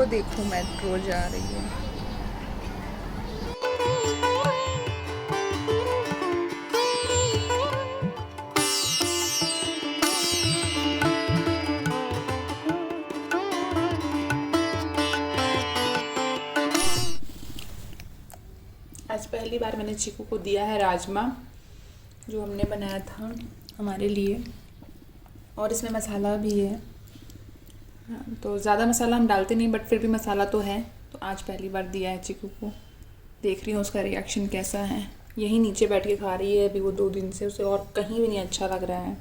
देखूं मेट्रो जा रही है। आज पहली बार मैंने चीकू को दिया है राजमा, जो हमने बनाया था हमारे लिए, और इसमें मसाला भी है। तो ज़्यादा मसाला हम डालते नहीं, बट फिर भी मसाला तो है। तो आज पहली बार दिया है चीकू को, देख रही हूँ उसका रिएक्शन कैसा है। यहीं नीचे बैठ के खा रही है अभी वो 2 दिन से, उसे और कहीं भी नहीं अच्छा लग रहा है।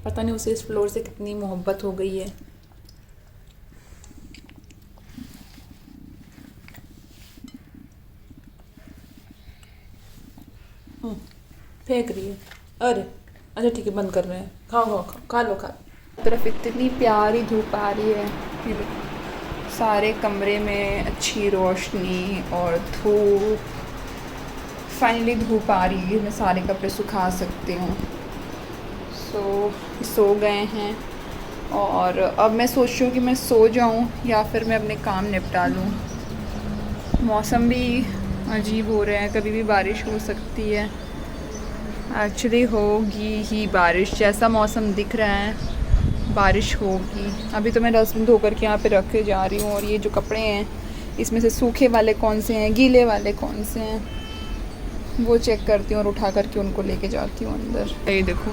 पता नहीं उसे इस फ्लोर से कितनी मोहब्बत हो गई है। फेंक रही है। अरे अच्छा ठीक है, बंद कर रहे हैं। खाओ खाओ खाओ, खा लो खा। तरफ इतनी प्यारी धूप आ रही है, सारे कमरे में अच्छी रोशनी और धूप। फाइनली धूप आ रही है, मैं सारे कपड़े सुखा सकती हूँ। सो गए हैं और अब मैं सोच रही हूँ कि मैं सो जाऊँ या फिर मैं अपने काम निपटा लूँ। मौसम भी अजीब हो रहा है, कभी भी बारिश हो सकती है। एक्चुअली होगी ही बारिश, जैसा मौसम दिख रहा है बारिश होगी। अभी तो मैं डस्टबिन धो करके यहाँ पे रख के जा रही हूँ, और ये जो कपड़े हैं इसमें से सूखे वाले कौन से हैं, गीले वाले कौन से हैं, वो चेक करती हूँ और उठा करके उनको लेके जाती हूँ अंदर। ये देखो,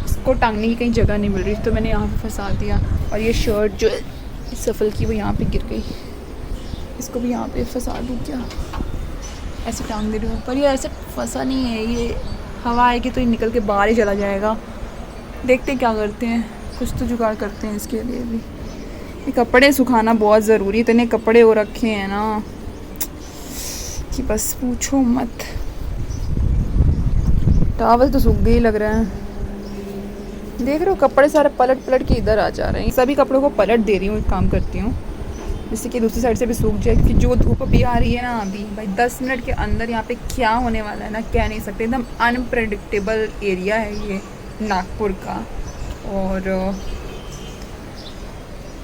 इसको टांगने की कहीं जगह नहीं मिल रही, तो मैंने यहाँ पे फंसा दिया। और ये शर्ट जो सफल की वो यहाँ पे गिर गई, इसको भी यहाँ पे फंसा दूँ क्या? ऐसे टांग दे रही हूँ, पर ये ऐसे फंसा नहीं है, ये हवा आएगी तो ये निकल के बाहर ही चला जाएगा। देखते क्या करते हैं, कुछ तो जुगाड़ करते हैं इसके लिए भी। ये कपड़े सुखाना बहुत ज़रूरी, इतने कपड़े हो रखे हैं ना कि बस पूछो मत। टॉवल तो सूख गई लग रहा है। देख रहे हो कपड़े सारे पलट पलट के इधर आ जा रहे हैं। सभी कपड़ों को पलट दे रही हूँ, एक काम करती हूँ जिससे कि दूसरी साइड से भी सूख जाए, क्योंकि जो धूप अभी आ रही है ना, अभी भाई 10 मिनट के अंदर यहाँ पे क्या होने वाला है ना, कह नहीं सकते। एकदम अनप्रेडिक्टेबल एरिया है ये नागपुर का। और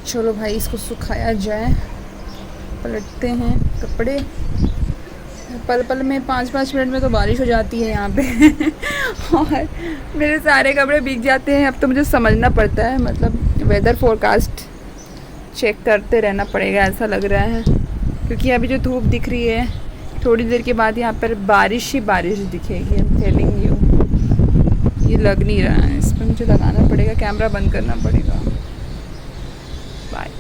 चलो भाई इसको सुखाया जाए। पलटते हैं कपड़े, पल पल में 5-5 मिनट में तो बारिश हो जाती है यहाँ पे और मेरे सारे कपड़े भीग जाते हैं। अब तो मुझे समझना पड़ता है, मतलब वेदर फोरकास्ट चेक करते रहना पड़ेगा ऐसा लग रहा है, क्योंकि अभी जो धूप दिख रही है थोड़ी देर के बाद यहाँ पर बारिश ही बारिश दिखेगी। I'm telling you, ये लग नहीं रहा है, इस पर मुझे लगाना पड़ेगा, कैमरा बंद करना पड़ेगा। बाय।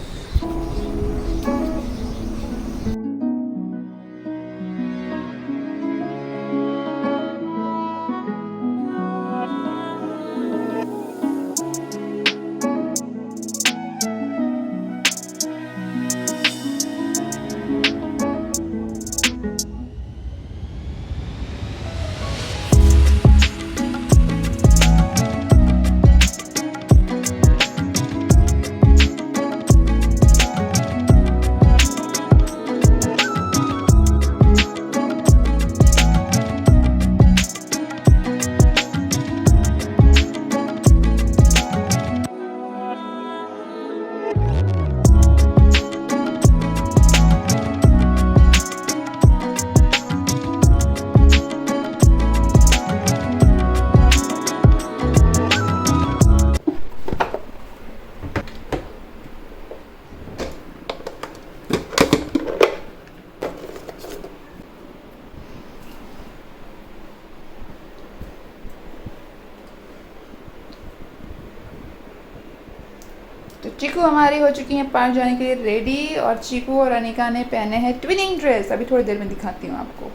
तो चीकू हमारी हो चुकी हैं पार्क जाने के लिए रेडी, और चीकू और अनिका ने पहने हैं ट्विनिंग ड्रेस। अभी थोड़ी देर में दिखाती हूँ आपको।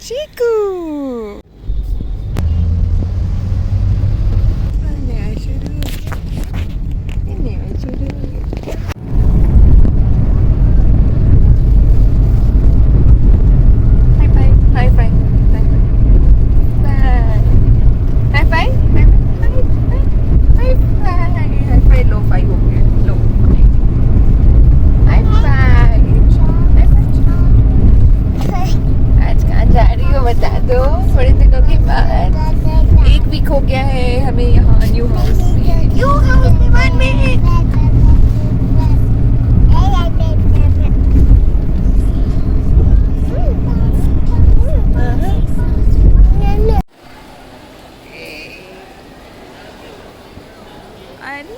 चीकू बता दो थोड़ी देर अरे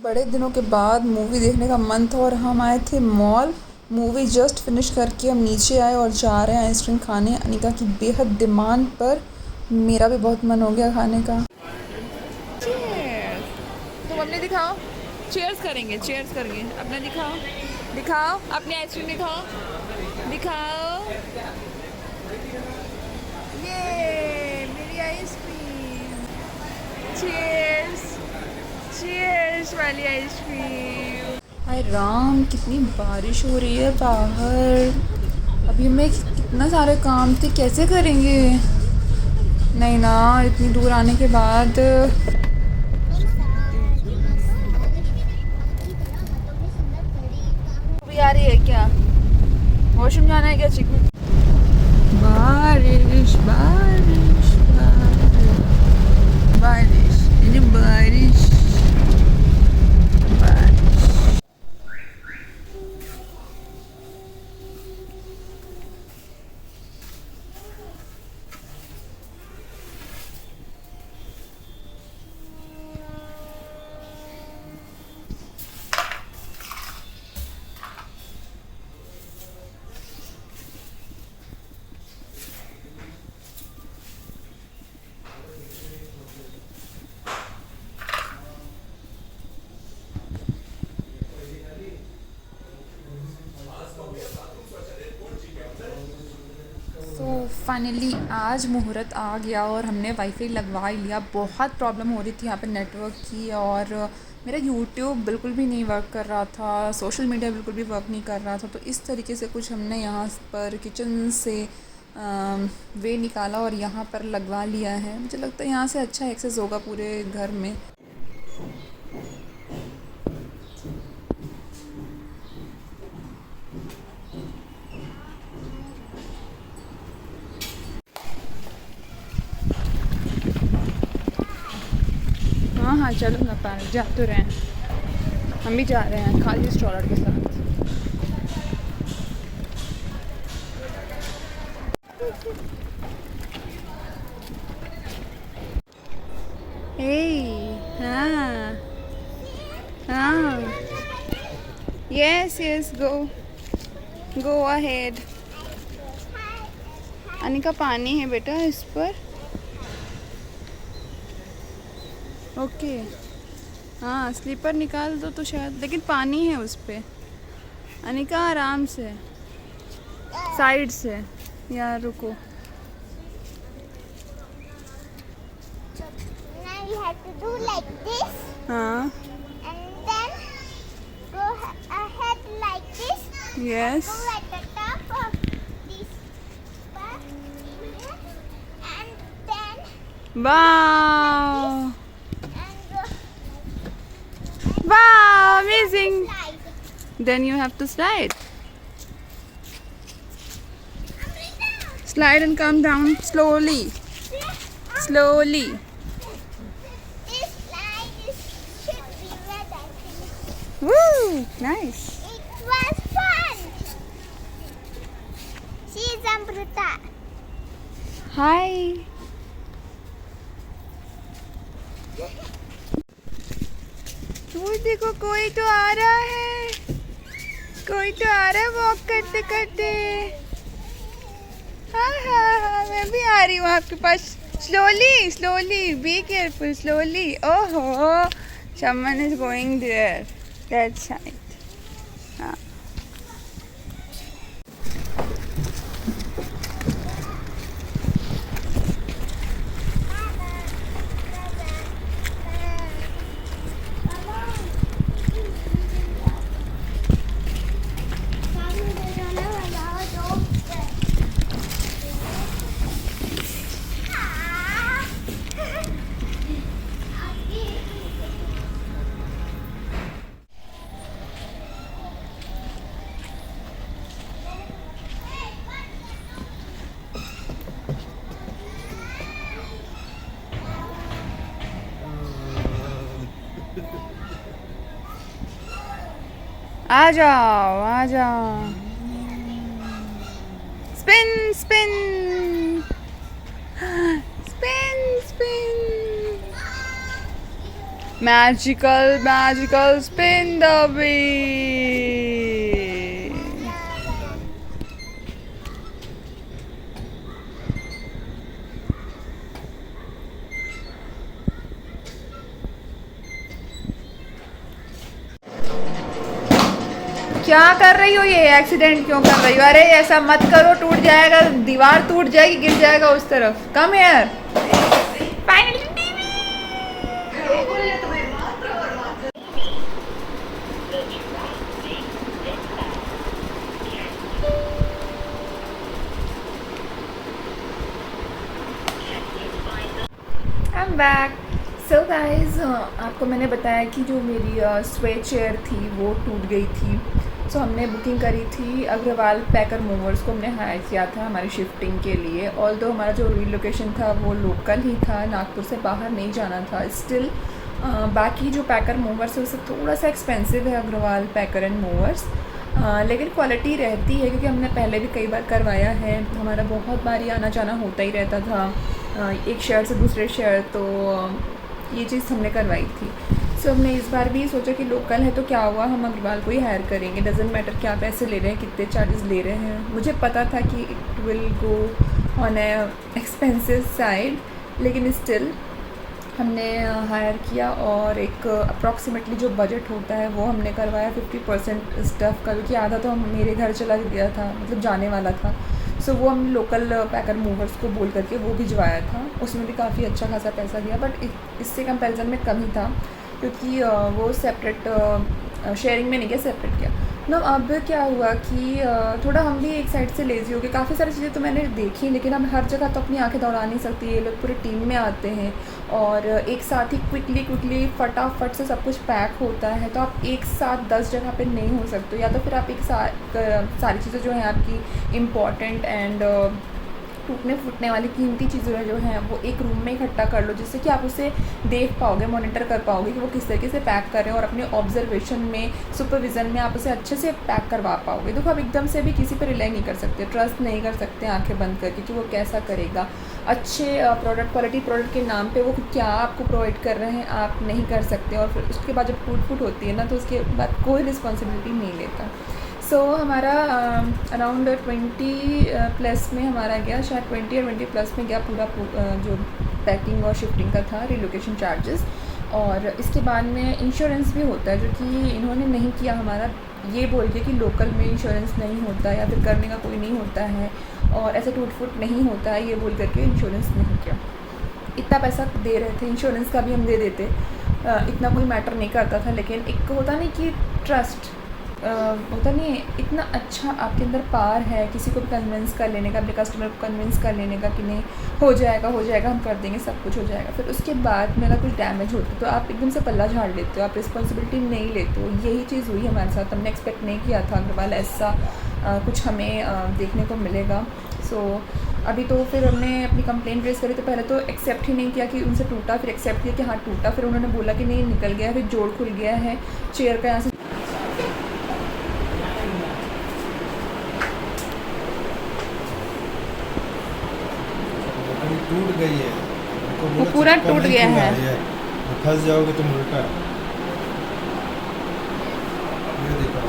बड़े दिनों के बाद मूवी देखने का मन था और हम आए थे मॉल। मूवी जस्ट फिनिश करके हम नीचे आए और जा रहे हैं आइसक्रीम खाने। अनिका की बेहद डिमांड पर मेरा भी बहुत मन हो गया खाने का। चीयर्स। तुम अपने दिखाओ। चीयर्स करेंगे, चीयर्स करेंगे। अपने दिखाओ, दिखाओ अपनी आइसक्रीम दिखाओ, दिखाओ। ये मेरी आइसक्रीम। चीयर्स, चीयर्स वाली आइसक्रीम। हाय राम, कितनी बारिश हो रही है बाहर। अभी हमें कितना सारे काम थे, कैसे करेंगे? नहीं ना, इतनी दूर आने के बाद। अभी आ रही है क्या? वॉशरूम जाना है क्या चिकू? बारिश बारिश बारिश बारिश, ये बारिश बारिश। तो फाइनली आज मुहूर्त आ गया और हमने वाईफाई लगवा ही लिया। बहुत प्रॉब्लम हो रही थी यहाँ पे नेटवर्क की, और मेरा यूट्यूब बिल्कुल भी नहीं वर्क कर रहा था, सोशल मीडिया बिल्कुल भी वर्क नहीं कर रहा था। तो इस तरीके से कुछ हमने यहाँ पर किचन से वे निकाला और यहाँ पर लगवा लिया है। मुझे लगता है यहाँ से अच्छा एक्सेस होगा पूरे घर में। हाँ हाँ चलो ना, पार्क जा तो रहे हैं, हम भी जा रहे हैं खाली स्ट्रॉलर के साथ। हाँ हाँ, यस यस, गो गो अहेड। अनिका पानी है बेटा इस पर। ओके हाँ, स्लीपर निकाल दो तो शायद, लेकिन पानी है उस पर। अनिका आराम से, साइड से। यार रुको। Now you have to do like this, हाँ and then go ahead like this. Yes. Go at the top of this part here, and then wow and go wow, amazing. slide. Then you have to slide. Slide and come down slowly. Slowly. This slide should be red, I think. Woo! Nice. It was fun. She is Amrita. Hi. वो देखो, कोई तो आ रहा है, कोई तो आ रहा है वॉक करते करते। हाँ हाँ हाँ, मैं भी आ रही हूँ आपके पास। Slowly slowly, be careful, slowly. ओहो, someone is going there, that side. हाँ आ जाओ आ जाओ। Spin spin spin spin. Magical spin the wheel. क्या कर रही हो? ये एक्सीडेंट क्यों कर रही हो? अरे ऐसा मत करो, टूट जाएगा, दीवार टूट जाएगी, गिर जाएगा उस तरफ। Come here. Finally I am back. So guys, आपको मैंने बताया कि जो मेरी स्वे चेयर थी वो टूट गई थी। सो हमने बुकिंग करी थी अग्रवाल पैकर मूवर्स को, हमने हायर किया था हमारी शिफ्टिंग के लिए। ऑल्दो हमारा जो रीलोकेशन था वो लोकल ही था, नागपुर से बाहर नहीं जाना था। स्टिल बाकी जो पैकर मूवर्स है उससे थोड़ा सा एक्सपेंसिव है अग्रवाल पैकर एंड मूवर्स, लेकिन क्वालिटी रहती है क्योंकि हमने पहले भी कई बार करवाया है। हमारा बहुत बार ही आना जाना होता ही रहता था एक शहर से दूसरे शहर, तो ये चीज़ हमने करवाई थी। सो हमने इस बार भी सोचा कि लोकल है तो क्या हुआ, हम अग्रवाल को ही हायर करेंगे, डजेंट मैटर क्या पैसे ले रहे हैं, कितने चार्जेस ले रहे हैं। मुझे पता था कि it will go on A expensive side, लेकिन स्टिल हमने हायर किया और एक अप्रॉक्सीमेटली जो बजट होता है वो हमने करवाया 50% स्टफ़ का, क्योंकि आधा तो मेरे घर चला गया था, मतलब जाने वाला था। सो वो हम लोकल पैकर मूवर्स को बोल करके वो भिजवाया था, उसमें भी काफ़ी अच्छा खासा पैसा दिया, बट इससे कंपैरिजन में कम ही था क्योंकि वो सेपरेट शेयरिंग में नहीं किया, सेपरेट किया ना। अब क्या हुआ कि थोड़ा हम भी एक साइड से लेज़ी हो गए। काफ़ी सारी चीज़ें तो मैंने देखी, लेकिन हम हर जगह तो अपनी आंखें दौड़ा नहीं सकती। ये लोग पूरी टीम में आते हैं और एक साथ ही क्विकली फटाफट से सब कुछ पैक होता है, तो आप एक साथ 10 जगह पे नहीं हो सकते। या तो फिर आप एक साथ सारी चीज़ें जो हैं आपकी इम्पॉर्टेंट एंड टूटने फूटने वाली कीमती चीज़ें जो हैं वो एक रूम में इकट्ठा कर लो, जिससे कि आप उसे देख पाओगे, मॉनिटर कर पाओगे कि वो किस तरीके से पैक कर रहे हैं, और अपने ऑब्जर्वेशन में, सुपरविज़न में आप उसे अच्छे से पैक करवा पाओगे। देखो, आप एकदम से भी किसी पर रिलाई नहीं कर सकते, ट्रस्ट नहीं कर सकते आंखें बंद करके कि वो कैसा करेगा। अच्छे प्रोडक्ट, क्वालिटी प्रोडक्ट के नाम पे वो क्या आपको प्रोवाइड कर रहे हैं आप नहीं कर सकते, और फिर उसके बाद जब टूट फूट होती है ना तो उसके बाद कोई रिस्पॉन्सिबिलिटी नहीं लेता। सो हमारा अराउंड 20 प्लस में हमारा गया, शायद 20 या 20 प्लस में गया पूरा जो पैकिंग और शिफ्टिंग का था, रिलोकेशन चार्जेस। और इसके बाद में इंश्योरेंस भी होता है, जो कि इन्होंने नहीं किया हमारा, ये बोल के कि लोकल में इंश्योरेंस नहीं होता या फिर करने का कोई नहीं होता है और ऐसे टूट फूट नहीं होता है, ये बोल करके इंश्योरेंस नहीं किया। इतना पैसा दे रहे थे, इंश्योरेंस का भी हम दे देते, इतना कोई मैटर नहीं करता था। लेकिन एक होता नहीं कि ट्रस्ट होता नहीं है, इतना अच्छा आपके अंदर पावर है किसी को भी कन्विंस कर लेने का, अपने कस्टमर को कन्विंस कर लेने का कि नहीं हो जाएगा हम कर देंगे, सब कुछ हो जाएगा। फिर उसके बाद में अगर कुछ डैमेज होता तो आप एकदम से पल्ला झाड़ लेते हो, आप रिस्पॉन्सिबिलिटी नहीं लेते हो। यही चीज़ हुई हमारे साथ, हमने एक्सपेक्ट नहीं किया था अग्रवाल ऐसा कुछ हमें देखने को मिलेगा। सो अभी तो फिर हमने अपनी कंप्लेंट रेस करी, तो पहले तो एक्सेप्ट ही नहीं किया कि उनसे टूटा, फिर एक्सेप्ट किया कि हाँ टूटा, फिर उन्होंने बोला कि नहीं निकल गया, फिर जोड़ खुल गया है चेयर का यहाँ से। टूट गई है, वो पूरा टूट गया है। फंस जाओगे तुम उल्टा। ये देखो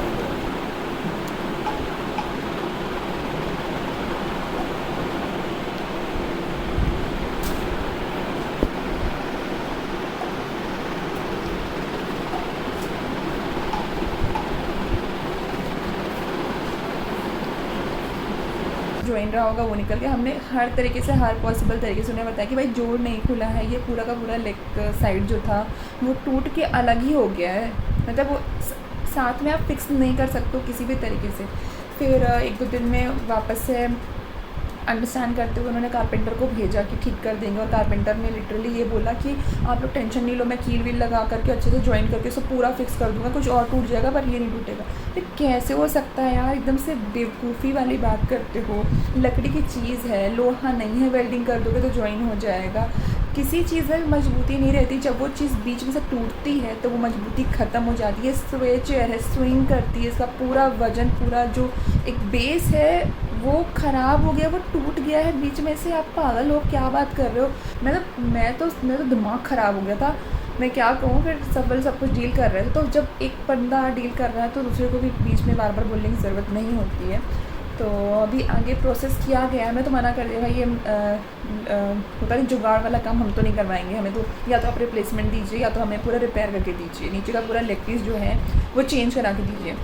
ज्वाइन रहा होगा वो निकल गया। हमने हर तरीके से, हर पॉसिबल तरीके से उन्हें बताया कि भाई जोड़ नहीं खुला है, ये पूरा का पूरा लेग साइड जो था वो टूट के अलग ही हो गया है, मतलब वो साथ में आप फिक्स नहीं कर सकते हो किसी भी तरीके से। फिर 1-2 दिन में वापस से अंडरस्टैंड करते हुए उन्होंने कारपेंटर को भेजा कि ठीक कर देंगे, और कारपेंटर ने लिटरली ये बोला कि आप लोग टेंशन नहीं लो, मैं कील वील लगा करके अच्छे से ज्वाइन करके सब पूरा फिक्स कर दूंगा, कुछ और टूट जाएगा पर ये नहीं टूटेगा। तो कैसे हो सकता है यार, एकदम से बेवकूफ़ी वाली बात करते हो। लकड़ी की चीज़ है, लोहा नहीं है, वेल्डिंग कर दोगे तो ज्वाइन हो जाएगा। किसी चीज़ में मजबूती नहीं रहती, जब वो चीज़ बीच में से टूटती है तो वो मजबूती ख़त्म हो जाती है। स्वे चेयर है, स्विंग करती है, इसका पूरा वजन, पूरा जो एक बेस है वो ख़राब हो गया, वो टूट गया है बीच में से। आप पागल हो, क्या बात कर रहे हो? मैं तो दिमाग ख़राब हो गया था। मैं क्या कहूँ, फिर सब कुछ डील कर रहे थे, तो जब एक बंदा डील कर रहा है तो दूसरे को भी बीच में बार बार बोलने की ज़रूरत नहीं होती है। तो अभी आगे प्रोसेस किया गया है, मैं तो मना कर दिया भाई, ये होता नहीं जुगाड़ वाला काम हम तो नहीं करवाएंगे, हमें तो या तो आप रिप्लेसमेंट दीजिए या तो हमें पूरा रिपेयर करके दीजिए, नीचे का पूरा लेग पीस जो है वो चेंज करा के दीजिए।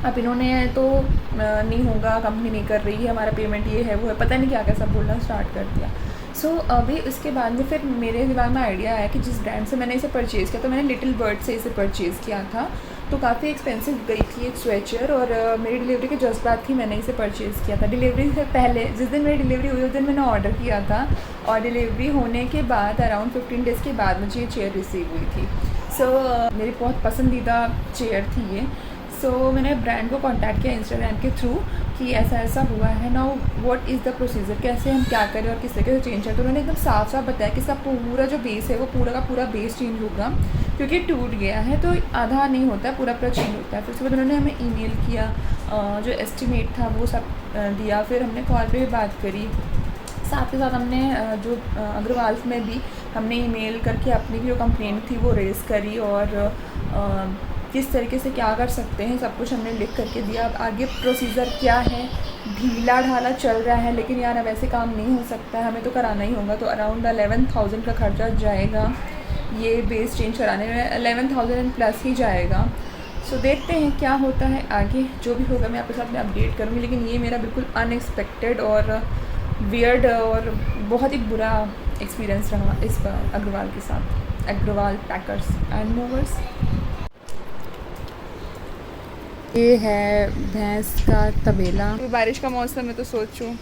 अब इन्होंने तो नहीं होगा, कंपनी नहीं कर रही है, हमारा पेमेंट ये है वो है, पता नहीं क्या क्या सब बोलना स्टार्ट कर दिया। सो अभी उसके बाद में फिर मेरे दिमाग में आइडिया आया कि जिस ब्रांड से मैंने इसे परचेज़ किया, तो मैंने लिटिल बर्ड से इसे परचेज़ किया था, तो काफ़ी एक्सपेंसिव गई थी एक स्वेचर, और मेरी डिलीवरी के जस्ट बाद ही मैंने इसे परचेज़ किया था। डिलीवरी से पहले जिस दिन मेरी डिलीवरी हुई उस दिन मैंने ऑर्डर किया था, और डिलीवरी होने के बाद अराउंड 15 डेज़ के बाद मुझे ये चेयर रिसीव हुई थी। सो मेरी बहुत पसंदीदा चेयर थी ये। सो मैंने ब्रांड को कांटेक्ट किया इंस्टाग्राम के थ्रू कि ऐसा ऐसा हुआ है, now what is the procedure, कैसे हम क्या करें और किस तरीके से चेंज करें। तो उन्होंने एकदम साफ साफ बताया कि इसका पूरा जो बेस है वो पूरा का पूरा बेस चेंज होगा, क्योंकि टूट गया है तो आधा नहीं होता है, पूरा चेंज होता है। फिर उसके बाद उन्होंने हमें ईमेल किया, जो एस्टिमेट था वो सब दिया, फिर हमने कॉल पे भी बात करी, साथ के साथ हमने जो अग्रवाल में भी हमने ईमेल करके अपनी भी जो कंप्लेंट थी वो रेज़ करी, और किस तरीके से क्या कर सकते हैं सब कुछ हमने लिख करके दिया। अब आगे प्रोसीजर क्या है, ढीला ढाला चल रहा है, लेकिन यार अब ऐसे काम नहीं हो सकता है, हमें तो कराना ही होगा। तो अराउंड 11,000 का खर्चा जाएगा ये बेस चेंज कराने में, 11,000 प्लस ही जाएगा। सो देखते हैं क्या होता है आगे, जो भी होगा मैं आपके साथ में अपडेट करूँगी। लेकिन ये मेरा बिल्कुल अनएक्सपेक्टेड और वियर्ड और बहुत ही बुरा एक्सपीरियंस रहा इस बार अग्रवाल के साथ, अग्रवाल पैकर्स एंड मूवर्स। ये है भैंस का तबेला। बारिश का मौसम है तो सोचूं